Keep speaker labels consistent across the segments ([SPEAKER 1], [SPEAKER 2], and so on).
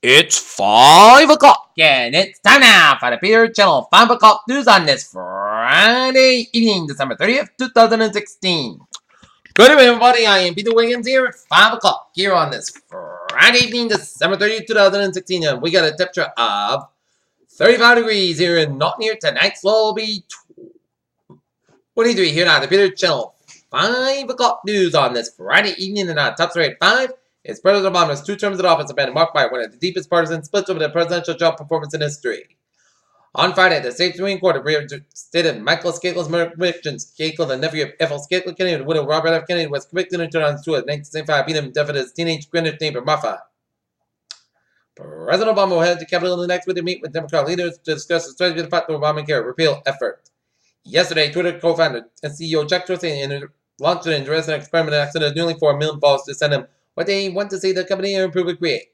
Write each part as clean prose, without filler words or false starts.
[SPEAKER 1] It's 5 o'clock, and it's time now for the Peter Channel 5 o'clock news on this Friday evening, December 30th, 2016. Good evening, everybody. I am Peter Wiggins here at 5 o'clock here on this Friday evening, December 30th, 2016. And we got a temperature of 35 degrees here in Nottingham here. Tonight's low will be 23 here now. The Peter Channel 5 o'clock news on this Friday evening in our top story at 5. It's President Obama's 2 terms in office have been marked by one of the deepest partisan splits over the presidential job performance in history. On Friday, the state Supreme Court reinstated Michael Scakel's murder conviction. Skakel, the nephew of Ethel Skakel Kennedy, the widow of Robert F. Kennedy, was convicted in 2002 of 1975, beating him to death at his teenage Greenwich neighbor Martha. President Obama will head to Capitol the next week to meet with Democrat leaders to discuss the strategy of the Fact Obamacare repeal effort. Yesterday, Twitter co-founder and CEO Jack Dorsey launched an interesting experiment that accident nearly 4 million followers to send him what they want to see the company improve and create.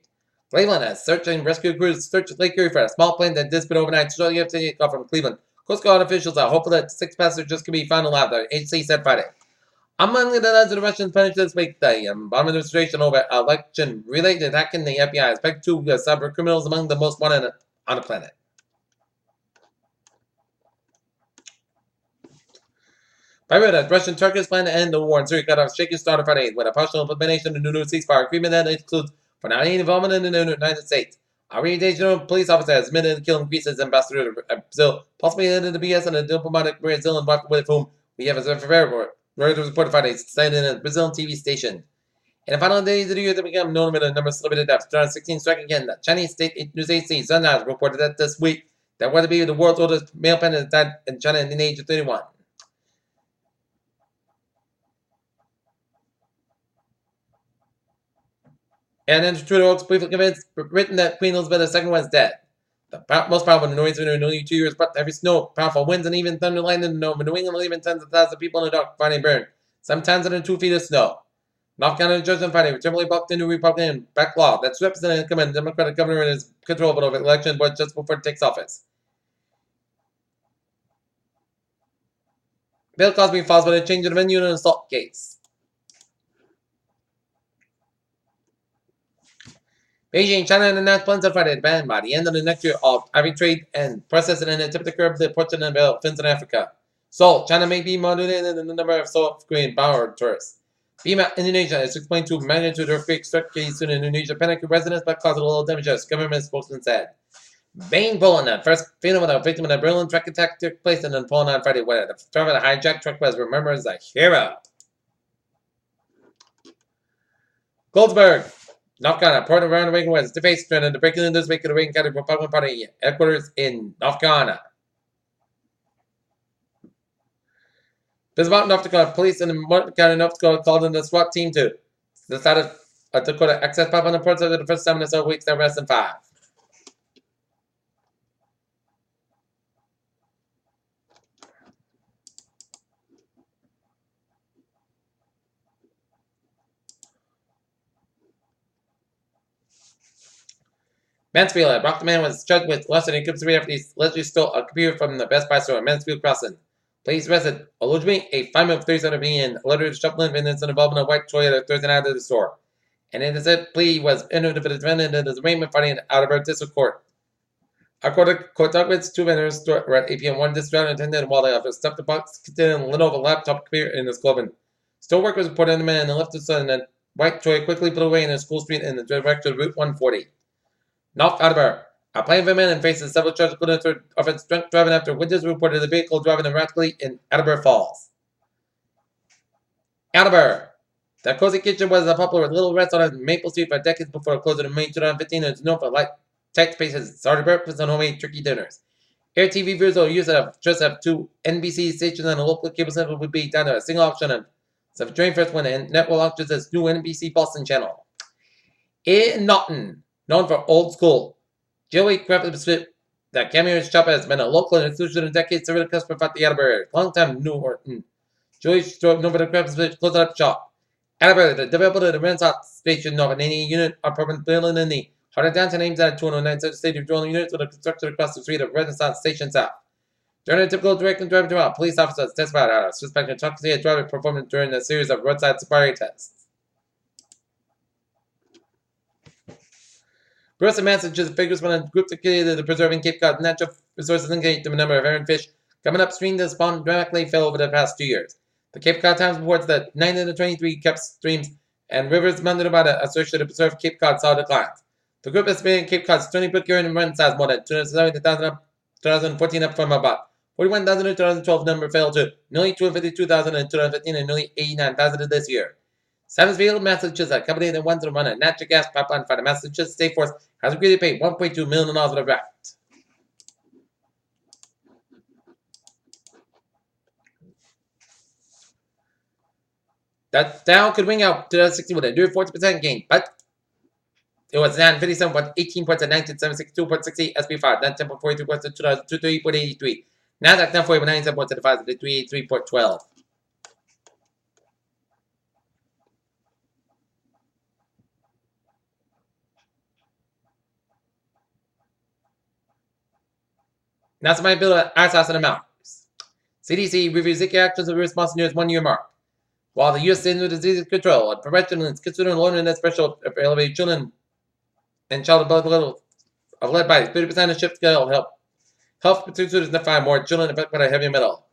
[SPEAKER 1] Cleveland has search and rescue crews searched Lake Erie for a small plane that disappeared overnight shortly after takeoff from Cleveland. Coast Guard officials are hopeful that 6 passengers can be found alive, the agency said Friday. Among the deaths of the Russians punished this week, the Obama administration over election-related hacking the FBI expect 2 cyber criminals among the most wanted on the planet. That Russian Turkish plan to end the war in Syria got off shaky start on Friday with a partial implementation of the new ceasefire agreement that includes for not any involvement in the United States. Our regional police officer has admitted to killing Greece's ambassador to Brazil, possibly headed to the BS and a diplomatic Brazilian wife with whom we have a fair Reuters reported Friday, cited in a Brazilian TV station. In the final days of the year, they become known with a number of celebrity deaths. 2016 struck again. The Chinese state news agency Xinhua reported that this week that would be the world's oldest male president died in China in the age of 31. And then Twitter was briefly convinced, written that Queen Elizabeth II was dead. The most powerful noise in nearly 2 years, but heavy snow, powerful winds, and even thunder, lightning, and New England leaving tens of thousands of people in the dark, Friday burn. Sometimes under 2 feet of snow. North Carolina judge on Friday temporarily blocked into Republican back law that's represented the Democratic governor in his control over the election, but just before it takes office. Bill Cosby falls by the change of the venue in an assault case. Beijing, China, announced plans on Friday to ban by the end of the next year of ivory trade and processing in an attempt to curb the importation of elephants in Africa. Seoul, China may be moderated in the number of South Korean power tourists. Bima, Indonesia is 6.2 magnitude earthquake struck case in Indonesia, panicked residents but caused a little damage, as government spokesman said. Bain, Poland, the first female victim of a Berlin truck attack took place in Poland on Friday, where the driver of the hijacked truck was remembered as a hero. Goldsberg. North Carolina, Port of Ronald Reagan was defaced threatened to break into this week of the Reagan County Republican Party headquarters in North Carolina. This about North Dakota police in Martin County, North Dakota called in the SWAT team to the side of Dakota access pop on the ports of the first time in several weeks, they're arresting 5. Mansfield, a Brockton man was charged with less than a computer after he allegedly stole a computer from the Best Buy store in Mansfield Crossing. Police arrested Olujmi, a 5-year-old 37 and alerted Shuffling defendants involved in a white Toyota Thursday night at the store. And in the plea was entered for the defendant in his arraignment fighting out of our district court. Our court documents 2 vendors were at 8 p.m. One district attended while they offered stuffed the box containing a Lenovo laptop computer in his clothing. Store workers reported the man and left the son, and white Toyota quickly put away in a school street in the direction of Route 140. North Attleboro. A plaintiff man faces several charges including offense drunk driving after witnesses reported the vehicle driving erratically in Attleboro Falls. Attleboro. The Cozy Kitchen was a popular little restaurant on Maple Street for decades before it closed in May 2015 and is known for light tech spaces, starter breakfast, and homemade turkey dinners. Air TV viewers will use it just have 2 NBC stations and a local cable center would be down to a single option of so join first when the network launches its new NBC Boston channel. In Norton. Known for old school, Joey Craftsmanship, the cameo shop has been a local institution in decades serving the customer at the Attleboro area. Long-time New Orton. Joey's known for the craftsmanship closed-up shop. Attleboro, the developer of the Renaissance Station of an 80-unit apartment building in the heart of downtown names at 209 Center State of dwelling units with a construction across the street of Renaissance Station South. During a typical direct and driver trial, police officers testified how a suspect intoxicated driver performed during a series of roadside sobriety tests. Burst of Massachusetts figures when a group dedicated to preserving Cape Cod natural resources indicate the number of herring fish coming upstream to spawn dramatically fell over the past 2 years. The Cape Cod Times reports that 9 of the 23 kept streams and rivers mounted by the associated preserved Cape Cod saw declines. The group estimated Cape Cod's 20 book year and run size more than 270,000 up 2014 up from about 41,000 in 2012 number fell to nearly 252,000 in 2015 and nearly 89,000 this year. Simonsville, Massachusetts, a company that wants to run a natural gas pipeline for the Massachusetts State Force, has agreed to pay $1.2 million for the draft. That Dow could wing out 2016 with a near 40% gain, but it was down 57.18 points at 1976, 2.68 SP5, down 10.42 points at 2023.83. Nasdaq down 40.97 points at the 5 at 383.12. NASA might build an ice house in the mountains. CDC reviews Zika actions in response near its 1 year mark. While the U.S. Centers for Disease Control and Prevention is considering loneliness special elevated children and child development are led by 30% of shift scale help. Health producers to find more children affected by heavy metal.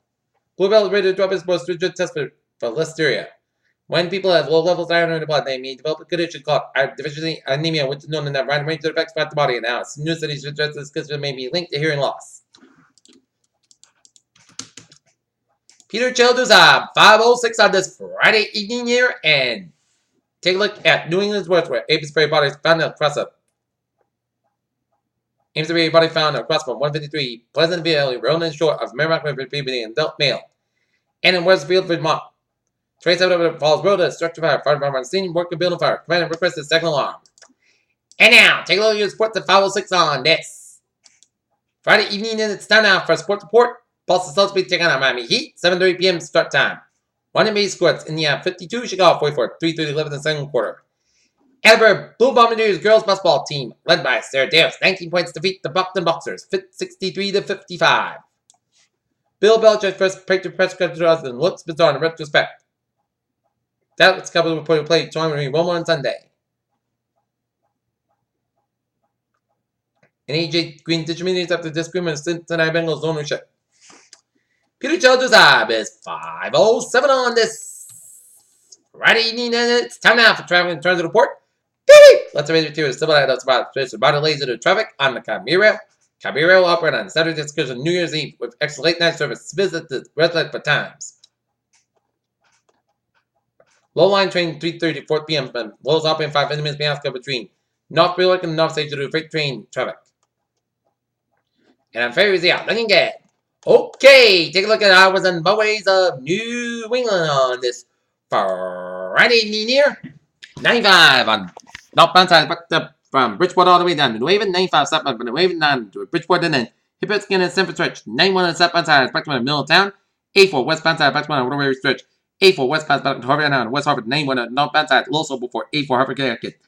[SPEAKER 1] Bluebell ready to drop its most stringent test for listeria. When people have low levels of iron in their blood, they may develop a condition called iron deficiency anemia, which is known in that wide range that affects the body. And now it's news that these suggests this condition may be linked to hearing loss. Peter Childers 5:06 on this Friday evening here, and take a look at New England's West, where Amesbury body found across a Amesbury body found across from 153 Pleasantville, Roland short of Merrimack River, baby and adult male. And in Westfield, Vermont. Trace out over the Falls Road, a structure fire, fire department on scene, work and building fire. Command requested second alarm. And now, take a look at your sports at 5:06 on this Friday evening, and it's time now for a sports report. Boston Celtics be taking on Miami Heat, 7:30 p.m. start time. 1 NBA scores, Indiana 52, Chicago 44, 3:30 left in the second quarter. Edinburgh Blue Bombardiers girls basketball team, led by Sarah Davis, 19 points to defeat the Boston Boxers, 63-55. Bill Belichick first Patriot press conference and looks bizarre in retrospect. Dallas Cowboys will play tomorrow Roma on Sunday. And AJ Green discriminates after disagreement with Cincinnati Bengals ownership. Peter Childers is 5:07 on this Friday evening, and it's time now for traffic and transit report. Let's raise it to a civil light about the laser to traffic on the Cabby Rail. Cabby Rail will operate on Saturday excursion New Year's Eve with extra late night service. Visit the red light for times. Low line train 3:30 to 4 p.m. Lows operating 5 minutes behind between North Berwick and North Station to freight train traffic. And I'm very easy out. Looking good. Okay, take a look at hours and byways of New England on this Friday evening here. 95 on northbound side, back up from Bridgeport all the way down to New Haven. 95 southbound from New Haven down to Bridgeport, and then Hippinskin and Central Stretch. 91 on southbound side, back to Middletown. 84 westbound side, back to Waterway Stretch. 84 westbound back to Harvard and West Harvard. 91 on northbound side, also before 84 Harvard, Connecticut.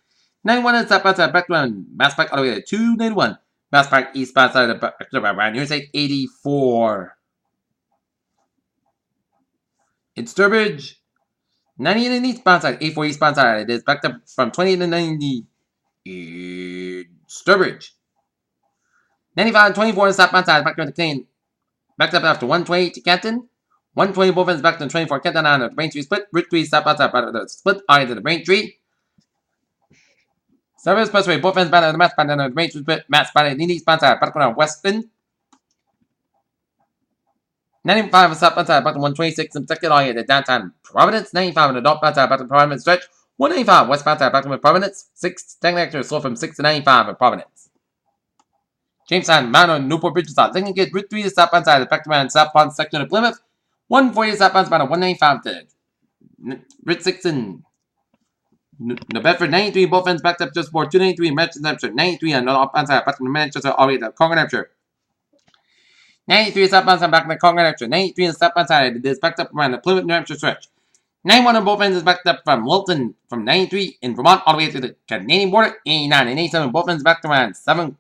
[SPEAKER 1] 91 on southbound side, back to Mass Pike all the way to 291. Mass Pike eastbound side, back to around here, say 84. In Sturbridge, 98 in eastbound side, 84 eastbound side. It is backed up from 20 to 90 in Sturbridge. 95 and 24 in southbound side, backed up to Canaan. Backed up after 128 to Canton. 120 both ends back to 24 Canton on the Braintree split. Bridge 3 southbound side, back to the split on to the Braintree. Service Expressway, both ends back to the Mass Band on the Braintree split. Mass Band in the eastbound side, back to Weston. 95 on southbound side, back to 126 in second all the downtown Providence. 95 on the northbound side, back to Providence stretch. 195 westbound side, back to Providence. 6 technically slow from 6 to 95 in Providence. Jamestown, Mount on Newport Bridge side. Second get Route 3 to southbound side, back to around southbound section of Plymouth. 140 southbound side, 195 to Route 6 in New Bedford. 93 both ends backed up just for 293 in Manchester. 93 on the northbound side, back to Manchester all the way to Concord, Hampshire. 93 southbound side, back to the Concord, Hampshire. 93 on the southbound side, it is backed up around the Plymouth, New Hampshire stretch. 91 on both ends is backed up from Wilton, from 93 in Vermont all the way to the Canadian border. 89 and 87 both ends back to around 7,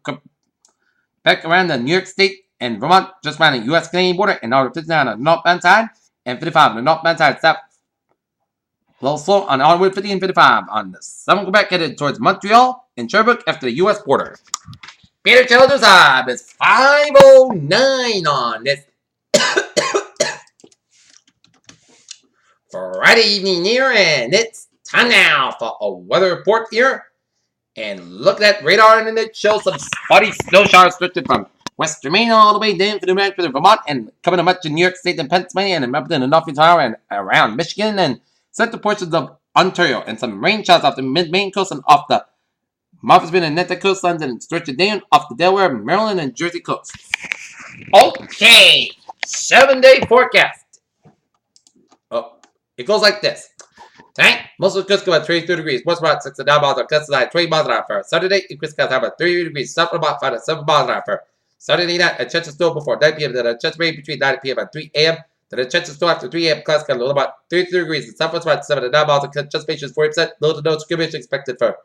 [SPEAKER 1] back around the New York State and Vermont, just around the U.S.-Canadian border, and all the 59 on the northbound side, and 55 on the northbound side, south. A little slow on all the way 50 and 55 on the 7 Quebec headed towards Montreal. in Sherbrooke after the U.S. border. Peter Childers Hub is 5:09 on this Friday evening here, and it's time now for a weather report here. And look at that radar, and it shows some spotty snow showers stretching from western Maine all the way down to New Hampshire, Vermont, and coming to much in New York State and Pennsylvania, and up in the North Ontario and around Michigan, and central portions of Ontario, and some rain showers off the mid-Maine coast and off the Martha's Vineyard and Nantucket coastlines, and stretching down off the Delaware, Maryland, and Jersey coast. Okay, 7-day forecast. Oh, it goes like this. Tonight, most of the coast about 32 degrees. Most about 6 and down miles of coast tonight, 20 miles an hour for Saturday. Increase coast have about 30 degrees. South about 5 to 7 miles an hour for Saturday night. A chance of snow before 9 p.m. Then a chance of rain between 9 p.m. and 3 a.m. Then a chance of snow after 3 a.m. Class got a little about 32 degrees. And southwest about 7 to 9 miles of chance space is 40%. Low to no skirmish expected for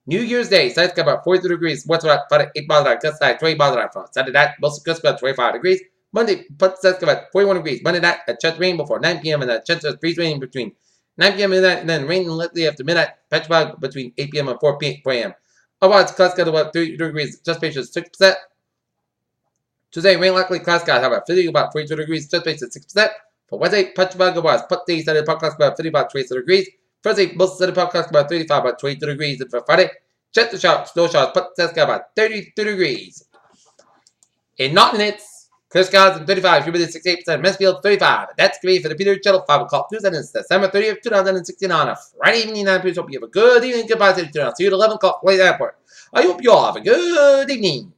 [SPEAKER 1] New Year's Day. Sides got about 42 degrees. West about 5 to 8 miles an hour. Coast tonight, 20 miles an hour for Saturday night. Most of the coast about 25 degrees. Monday, but sides got about 41 degrees. Monday night, a chance of rain before 9 p.m. and a chance of freeze rain between 9 p.m. midnight, and then rain lightly after midnight. Patch fog between 8 p.m. and 4 a.m. Otherwise, clouds got about 32 degrees. Just space is 6%. Tuesday, rain likely. Clouds got about 50, about 42 degrees. Just space is 6%. For Wednesday, patch fog otherwise. Put the Saturday podcast about 50, about 22 degrees. Thursday, most Saturday podcast about 35, about 22 degrees. And for Friday, jet the showers, snow showers. Put the got about 32 degrees. In Norton, it's Clear skies and 35, humidity 68%, Mansfield 35. That's going to be for the Peter Channel 5 o'clock news, and it's December 30th, 2016 on a Friday evening. I hope you have a good evening. Goodbye, I'll see you at 11 o'clock, Late Airport. I hope you all have a good evening.